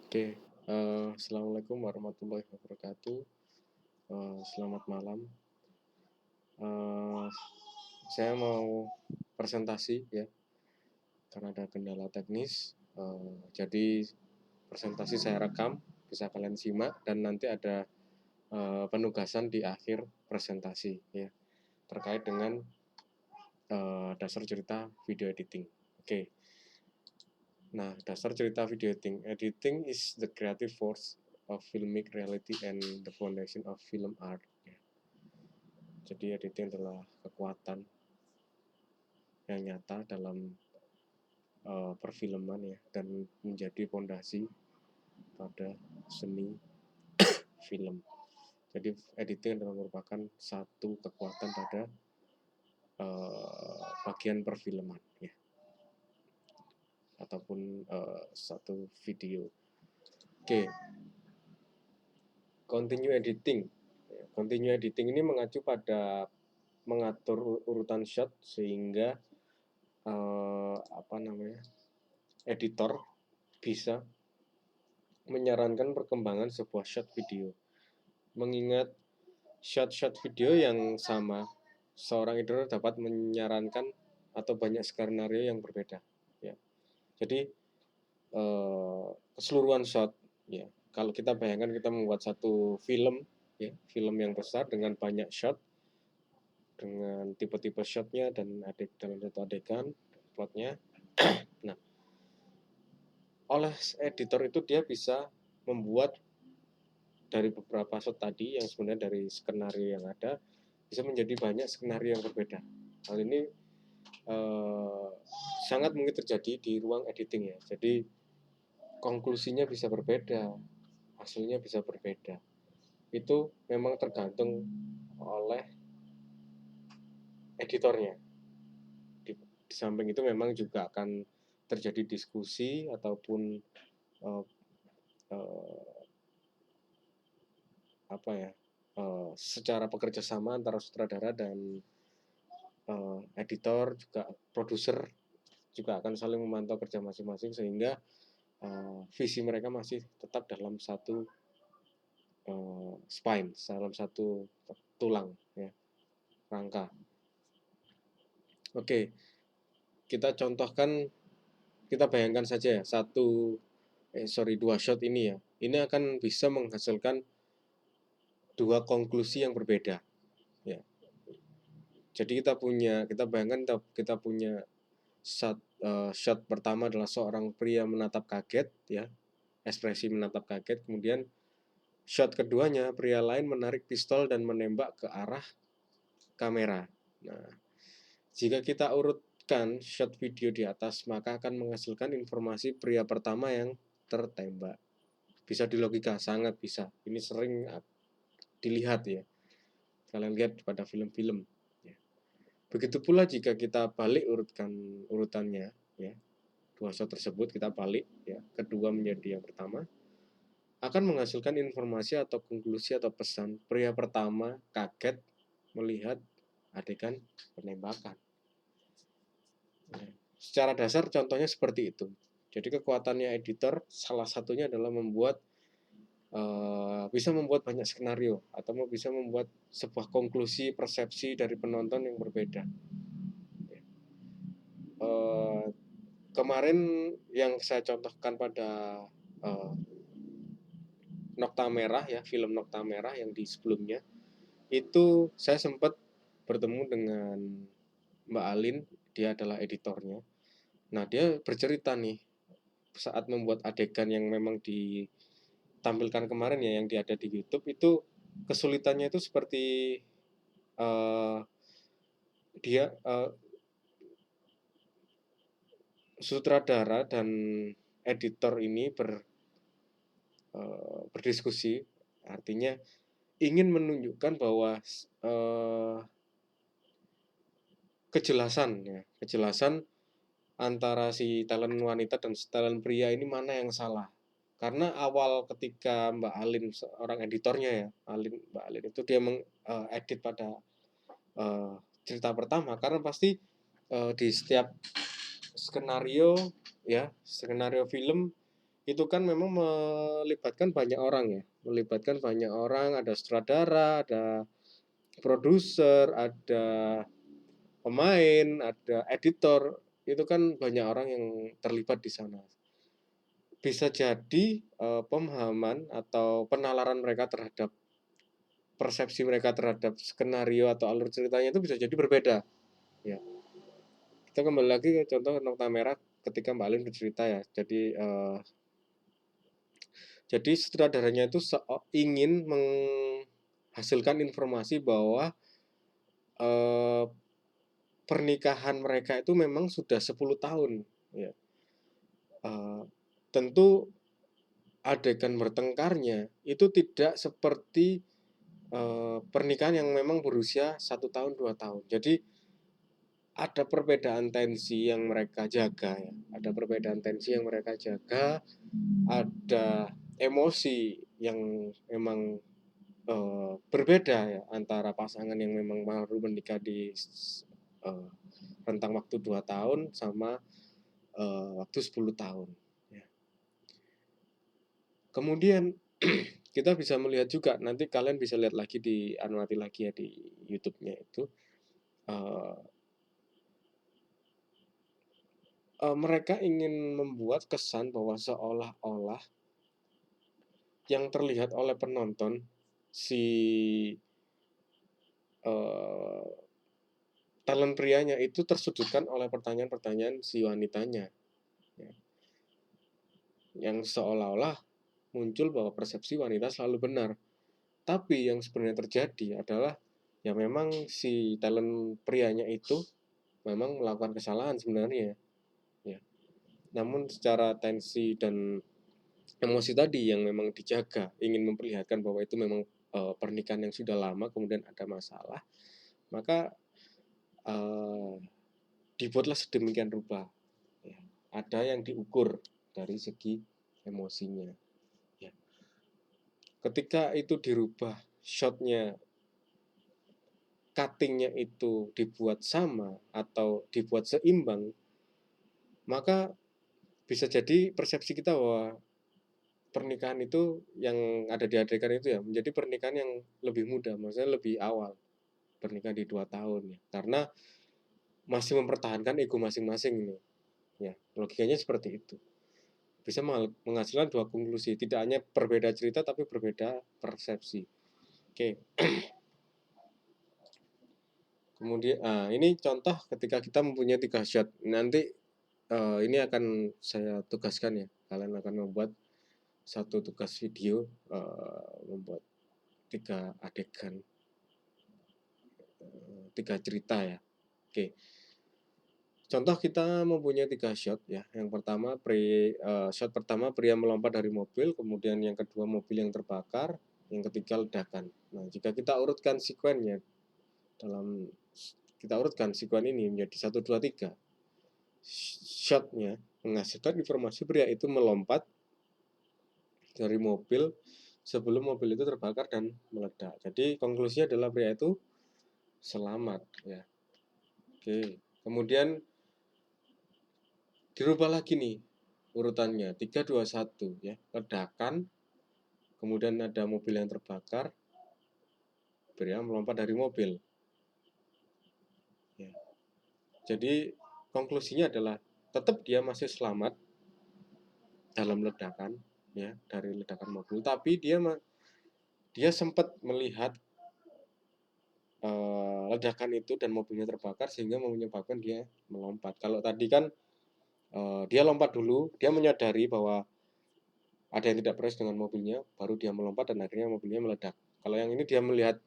Oke, assalamualaikum warahmatullahi wabarakatuh. Selamat malam. Eh, saya mau presentasi ya, karena ada kendala teknis. Jadi presentasi saya rekam, bisa kalian simak dan nanti ada penugasan di akhir presentasi ya, terkait dengan dasar cerita video editing. Oke. Nah, dasar cerita video editing. Editing is the creative force of filmic reality and the foundation of film art. Jadi editing adalah kekuatan yang nyata dalam perfilman ya, dan menjadi pondasi pada seni film. Jadi editing adalah merupakan satu kekuatan pada bagian perfilman ya, ataupun satu video. Oke, continue editing. Continue editing ini mengacu pada mengatur urutan shot sehingga editor bisa menyarankan perkembangan sebuah shot video. Mengingat shot video yang sama, seorang editor dapat menyarankan atau banyak skenario yang berbeda. Ya. Jadi keseluruhan shot, ya. Kalau kita bayangkan kita membuat satu film, ya, film yang besar dengan banyak shot, dengan tipe-tipe shotnya dan dalam satu adegan, plotnya. Nah, oleh editor itu dia bisa membuat dari beberapa shot tadi yang sebenarnya dari skenario yang ada bisa menjadi banyak skenario yang berbeda. Hal ini sangat mungkin terjadi di ruang editing ya. Jadi konklusinya bisa berbeda, hasilnya bisa berbeda. Itu memang tergantung oleh editornya. Di samping itu memang juga akan terjadi diskusi ataupun uh, uh, secara bekerja sama antara sutradara dan editor, juga produser juga akan saling memantau kerja masing-masing sehingga visi mereka masih tetap dalam satu spine, dalam satu tulang ya, rangka. Oke, kita contohkan, kita bayangkan saja ya, dua shot ini ya, ini akan bisa menghasilkan dua konklusi yang berbeda ya. Jadi kita bayangkan kita punya shot pertama adalah seorang pria menatap kaget ya, ekspresi menatap kaget. Kemudian shot keduanya pria lain menarik pistol dan menembak ke arah kamera. Nah, jika kita urutkan shot video di atas, maka akan menghasilkan informasi pria pertama yang tertembak. Bisa dilogika, sangat bisa. Ini sering dilihat ya, kalian lihat pada film-film. Begitu pula jika kita balik urutannya ya, dua shot tersebut kita balik ya, kedua menjadi yang pertama, akan menghasilkan informasi atau konklusi atau pesan. Pria pertama kaget melihat adegan penembakan. Secara dasar contohnya seperti itu. Jadi kekuatannya editor salah satunya adalah bisa membuat banyak skenario atau bisa membuat sebuah konklusi persepsi dari penonton yang berbeda. Kemarin yang saya contohkan pada Nokta Merah ya, film Nokta Merah yang di sebelumnya, itu saya sempat bertemu dengan Mbak Alin, dia adalah editornya. Nah, dia bercerita nih saat membuat adegan yang memang ditampilkan kemarin ya, yang ada di YouTube, itu kesulitannya itu seperti dia sutradara dan editor ini berdiskusi, artinya ingin menunjukkan bahwa kejelasan antara si talent wanita dan talent pria ini mana yang salah. Karena awal ketika Mbak Alin, seorang editornya ya, Mbak Alin itu dia mengedit pada cerita pertama, karena pasti di setiap skenario ya, skenario film itu kan memang melibatkan banyak orang ya, melibatkan banyak orang, ada sutradara, ada produser, ada pemain, ada editor, itu kan banyak orang yang terlibat di sana. Bisa jadi pemahaman atau penalaran mereka terhadap persepsi mereka terhadap skenario atau alur ceritanya itu bisa jadi berbeda. Ya, kita kembali lagi ke contoh Nokta Merah ketika Mbak Alin bercerita ya. Jadi sutradaranya itu ingin menghasilkan informasi bahwa eh, pernikahan mereka itu memang sudah 10 tahun. Ya. Eh, tentu adegan bertengkarnya itu tidak seperti pernikahan yang memang berusia 1 tahun 2 tahun. Jadi ada perbedaan tensi yang mereka jaga ya, ada perbedaan tensi yang mereka jaga, ada emosi yang memang berbeda ya antara pasangan yang memang baru menikah di uh, rentang waktu 2 tahun sama waktu 10 tahun. Ya. Kemudian kita bisa melihat juga, nanti kalian bisa lihat lagi amati lagi ya di YouTube-nya itu, uh, mereka ingin membuat kesan bahwa seolah-olah yang terlihat oleh penonton si uh, talent prianya itu tersudutkan oleh pertanyaan-pertanyaan si wanitanya, ya. Yang seolah-olah muncul bahwa persepsi wanita selalu benar. Tapi yang sebenarnya terjadi adalah ya memang si talent prianya itu memang melakukan kesalahan sebenarnya, ya. Namun secara tensi dan emosi tadi yang memang dijaga, ingin memperlihatkan bahwa itu memang pernikahan yang sudah lama kemudian ada masalah, maka dibuatlah sedemikian rupa, ya. Ada yang diukur dari segi emosinya, ya. Ketika itu dirubah, shotnya, cuttingnya itu dibuat sama atau dibuat seimbang, maka bisa jadi persepsi kita bahwa pernikahan itu yang ada di adegan itu ya menjadi pernikahan yang lebih muda, maksudnya lebih awal, pernikahan di 2 tahun ya, karena masih mempertahankan ego masing-masing ini, ya. Logikanya seperti itu, bisa menghasilkan dua konklusi, tidak hanya berbeda cerita tapi berbeda persepsi. Oke. Kemudian ini contoh ketika kita mempunyai 3 shot. Nanti ini akan saya tugaskan ya, kalian akan membuat satu tugas video, membuat 3 adegan, 3 cerita ya. Oke. Contoh kita mempunyai 3 shot ya. Yang pertama shot pertama pria melompat dari mobil, kemudian yang kedua mobil yang terbakar, yang ketiga ledakan. Nah, jika kita urutkan sekuennya kita urutkan sekuen ini menjadi 1 2 3. Shotnya menghasilkan informasi pria itu melompat dari mobil sebelum mobil itu terbakar dan meledak. Jadi konklusinya adalah pria itu selamat ya. Oke. Kemudian dirubah lagi nih urutannya 3 2 1 ya. Ledakan, kemudian ada mobil yang terbakar, pria melompat dari mobil. Ya. Jadi konklusinya adalah tetap dia masih selamat dalam ledakan ya, dari ledakan mobil, tapi dia sempat melihat ledakan itu dan mobilnya terbakar sehingga menyebabkan dia melompat. Kalau tadi kan dia lompat dulu, dia menyadari bahwa ada yang tidak beres dengan mobilnya, baru dia melompat dan akhirnya mobilnya meledak. Kalau yang ini dia melihat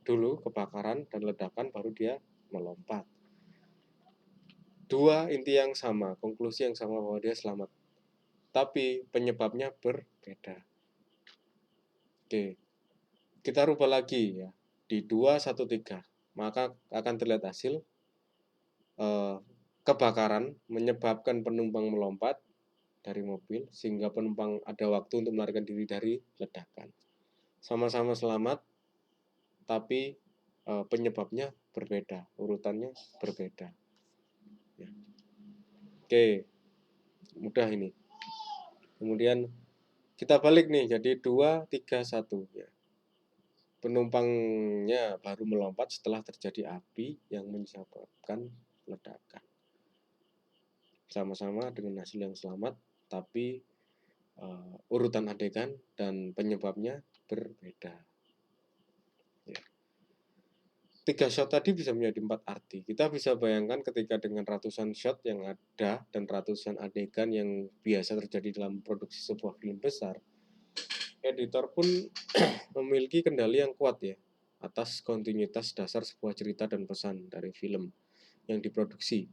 dulu kebakaran dan ledakan, baru dia melompat. Dua inti yang sama, konklusi yang sama bahwa dia selamat, tapi penyebabnya berbeda. Oke, kita rubah lagi ya di 2 1 3, maka akan terlihat hasil kebakaran menyebabkan penumpang melompat dari mobil sehingga penumpang ada waktu untuk melarikan diri dari ledakan. Sama-sama selamat, tapi penyebabnya berbeda, urutannya berbeda. Ya. Oke, mudah ini. Kemudian kita balik nih jadi 2, 3, 1 ya. Penumpangnya baru melompat setelah terjadi api yang menyebabkan ledakan. Sama-sama dengan hasil yang selamat, tapi urutan adegan dan penyebabnya berbeda. Ya. 3 shot tadi bisa menjadi 4 arti. Kita bisa bayangkan ketika dengan ratusan shot yang ada dan ratusan adegan yang biasa terjadi dalam produksi sebuah film besar, editor pun memiliki kendali yang kuat ya atas kontinuitas dasar sebuah cerita dan pesan dari film yang diproduksi,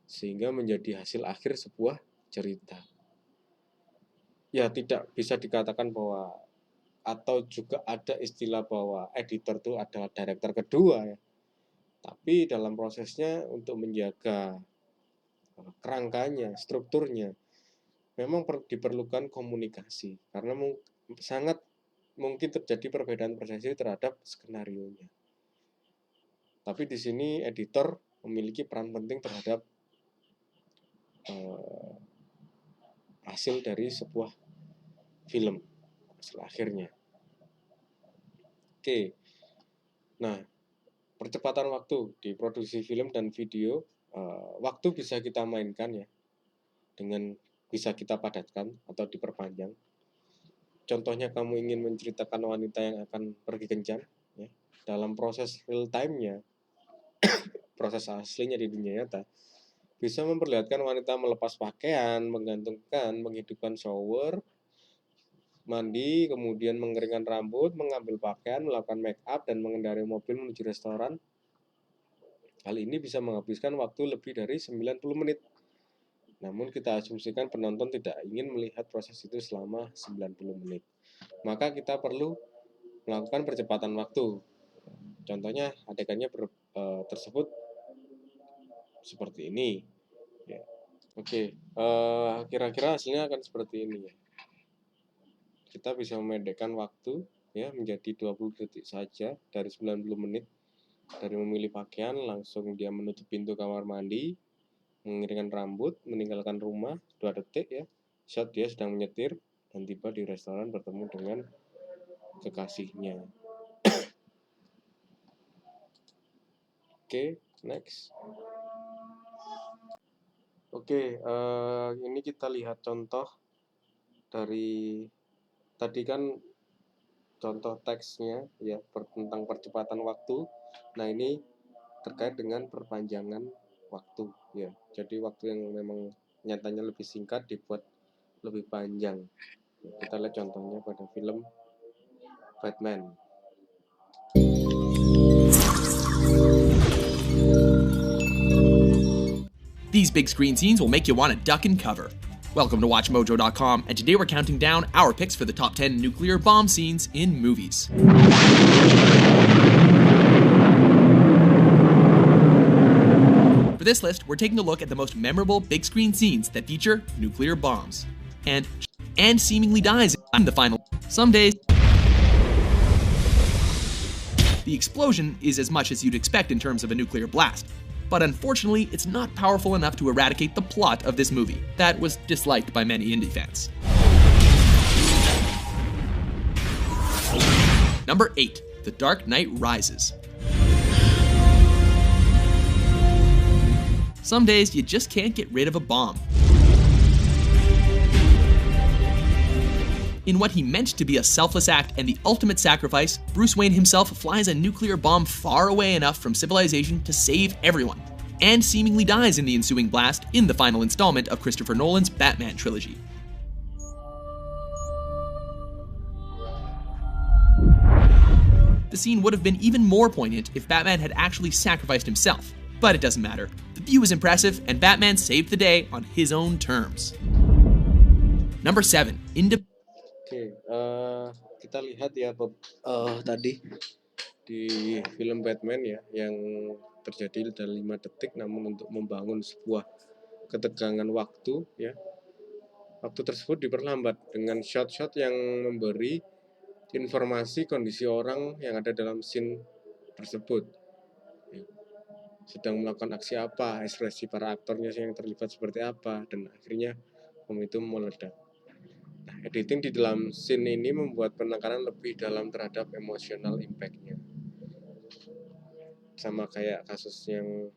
sehingga menjadi hasil akhir sebuah cerita. Ya tidak bisa dikatakan bahwa atau juga ada istilah bahwa editor itu adalah director kedua ya. Tapi dalam prosesnya untuk menjaga kerangkanya, strukturnya, memang diperlukan komunikasi karena sangat mungkin terjadi perbedaan persepsi terhadap skenarionya. Tapi di sini editor memiliki peran penting terhadap hasil dari sebuah film hasil akhirnya. Oke. Nah, percepatan waktu di produksi film dan video, waktu bisa kita mainkan ya dengan bisa kita padatkan atau diperpanjang. Contohnya kamu ingin menceritakan wanita yang akan pergi kencan ya, dalam proses real time-nya, proses aslinya di dunia nyata, bisa memperlihatkan wanita melepas pakaian, menggantungkan, menghidupkan shower, mandi, kemudian mengeringkan rambut, mengambil pakaian, melakukan make up, dan mengendarai mobil menuju restoran. Hal ini bisa menghabiskan waktu lebih dari 90 menit. Namun kita asumsikan penonton tidak ingin melihat proses itu selama 90 menit. Maka kita perlu melakukan percepatan waktu. Contohnya adegannya tersebut seperti ini. Ya. Oke, kira-kira hasilnya akan seperti ini ya. Kita bisa memendekkan waktu ya menjadi 20 detik saja dari 90 menit. Dari memilih pakaian langsung dia menutup pintu kamar mandi, mengeringkan rambut, meninggalkan rumah 2 detik ya. Shot dia sedang menyetir dan tiba di restoran bertemu dengan kekasihnya. Oke, next. Oke, ini kita lihat contoh dari tadi kan contoh teksnya ya tentang percepatan waktu. Nah, ini terkait dengan perpanjangan waktu ya. Jadi waktu yang memang nyatanya lebih singkat dibuat lebih panjang. Kita lihat contohnya pada film Batman. These big screen scenes will make you want to duck and cover. Welcome to WatchMojo.com, and today we're counting down our picks for the top 10 nuclear bomb scenes in movies. For this list, we're taking a look at the most memorable big screen scenes that feature nuclear bombs. And seemingly dies in the final. Some days, the explosion is as much as you'd expect in terms of a nuclear blast. But unfortunately, it's not powerful enough to eradicate the plot of this movie that was disliked by many indie fans. Number 8, The Dark Knight Rises. Some days you just can't get rid of a bomb. In what he meant to be a selfless act and the ultimate sacrifice, Bruce Wayne himself flies a nuclear bomb far away enough from civilization to save everyone, and seemingly dies in the ensuing blast in the final installment of Christopher Nolan's Batman trilogy. The scene would have been even more poignant if Batman had actually sacrificed himself, but it doesn't matter. The view is impressive, and Batman saved the day on his own terms. Number 7, Oke, kita lihat ya tadi di film Batman ya yang terjadi dalam 5 detik, namun untuk membangun sebuah ketegangan waktu ya, waktu tersebut diperlambat dengan shot-shot yang memberi informasi kondisi orang yang ada dalam scene tersebut ya. Sedang melakukan aksi apa, ekspresi para aktornya yang terlibat seperti apa, dan akhirnya bom itu meledak. Nah, editing di dalam scene ini membuat penekanan lebih dalam terhadap emotional impact-nya. Sama kayak kasus yang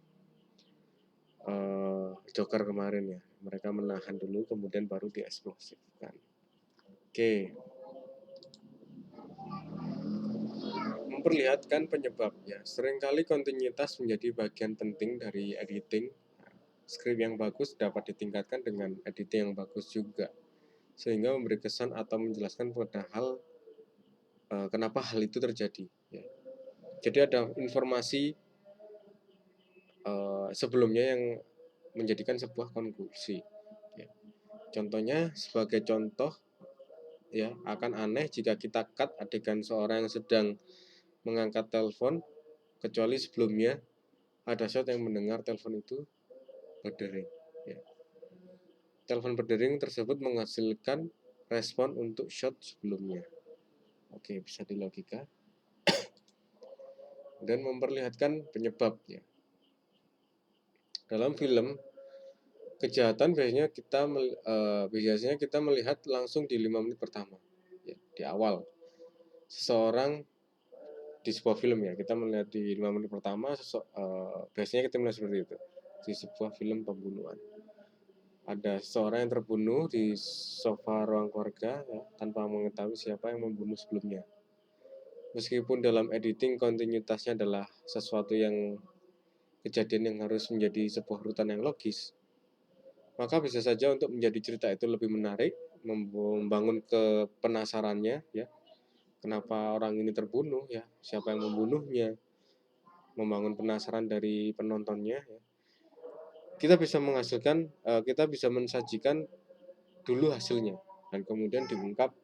Joker kemarin ya, mereka menahan dulu kemudian baru dieksplosifkan. Oke, memperlihatkan penyebabnya. Seringkali kontinuitas menjadi bagian penting dari editing. Skrip yang bagus dapat ditingkatkan dengan editing yang bagus juga, sehingga memberi kesan atau menjelaskan padahal kenapa hal itu terjadi. Ya. Jadi ada informasi sebelumnya yang menjadikan sebuah konklusi. Ya. Contohnya, sebagai contoh, ya akan aneh jika kita cut adegan seorang yang sedang mengangkat telepon, kecuali sebelumnya ada shot yang mendengar telepon itu berdering. Ya. Telepon berdering tersebut menghasilkan respon untuk shot sebelumnya. Oke, bisa dilogika dan memperlihatkan penyebabnya. Dalam film kejahatan biasanya kita melihat langsung di 5 menit pertama, ya, di awal. Seseorang di sebuah film ya, kita melihat di 5 menit pertama, biasanya kita melihat seperti itu di sebuah film pembunuhan. Ada seseorang yang terbunuh di sofa ruang keluarga ya, tanpa mengetahui siapa yang membunuh sebelumnya. Meskipun dalam editing kontinuitasnya adalah sesuatu yang kejadian yang harus menjadi sebuah urutan yang logis, maka bisa saja untuk menjadi cerita itu lebih menarik, membangun kepenasarannya ya, kenapa orang ini terbunuh ya, siapa yang membunuhnya, membangun penasaran dari penontonnya ya. Kita bisa mensajikan dulu hasilnya dan kemudian diungkap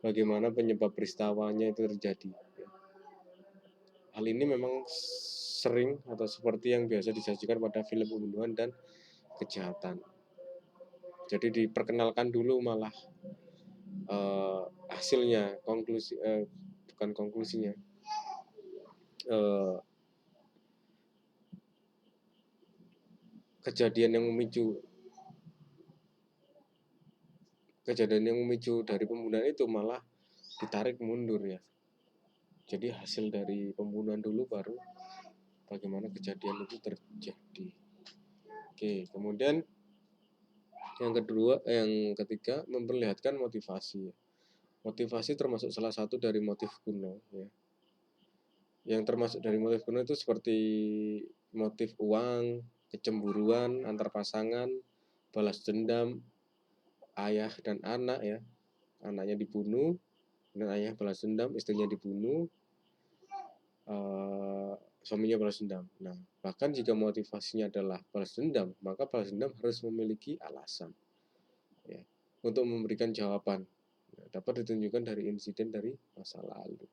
bagaimana penyebab peristiwanya itu terjadi. Hal ini memang sering atau seperti yang biasa disajikan pada film pembunuhan dan kejahatan. Jadi diperkenalkan dulu malah hasilnya, bukan konklusinya, kejadian yang memicu dari pembunuhan itu malah ditarik mundur ya. Jadi hasil dari pembunuhan dulu baru bagaimana kejadian itu terjadi. Oke, kemudian yang ketiga memperlihatkan motivasi. Motivasi termasuk salah satu dari motif kuno ya. Yang termasuk dari motif kuno itu seperti motif uang, kecemburuan antar pasangan, balas dendam ayah dan anak ya. Anaknya dibunuh dan ayah balas dendam, istrinya dibunuh, suaminya balas dendam. Nah, bahkan jika motivasinya adalah balas dendam, maka balas dendam harus memiliki alasan ya, untuk memberikan jawaban. Dapat ditunjukkan dari insiden dari masa lalu.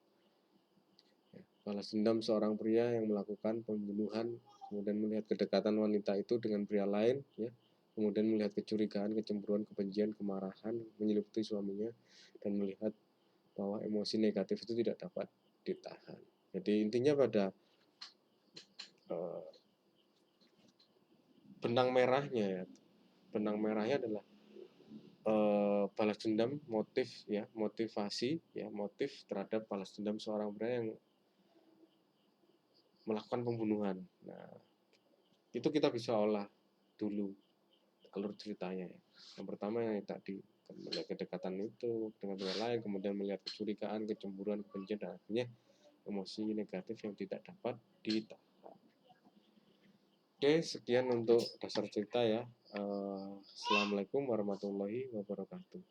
Ya, balas dendam seorang pria yang melakukan pembunuhan, kemudian melihat kedekatan wanita itu dengan pria lain, ya, kemudian melihat kecurigaan, kecemburuan, kebencian, kemarahan menyelimuti suaminya, dan melihat bahwa emosi negatif itu tidak dapat ditahan. Jadi intinya pada benang merahnya adalah balas dendam, motivasi ya, motif terhadap balas dendam seorang pria yang melakukan pembunuhan. Nah, itu kita bisa olah dulu alur ceritanya ya. Yang pertama yang tadi melihat kedekatan itu dengan pria lain, kemudian melihat kecurigaan, kecemburuan, kebencian, dan akhirnya emosi negatif yang tidak dapat ditahan. Oke, sekian untuk dasar cerita ya. Assalamualaikum warahmatullahi wabarakatuh.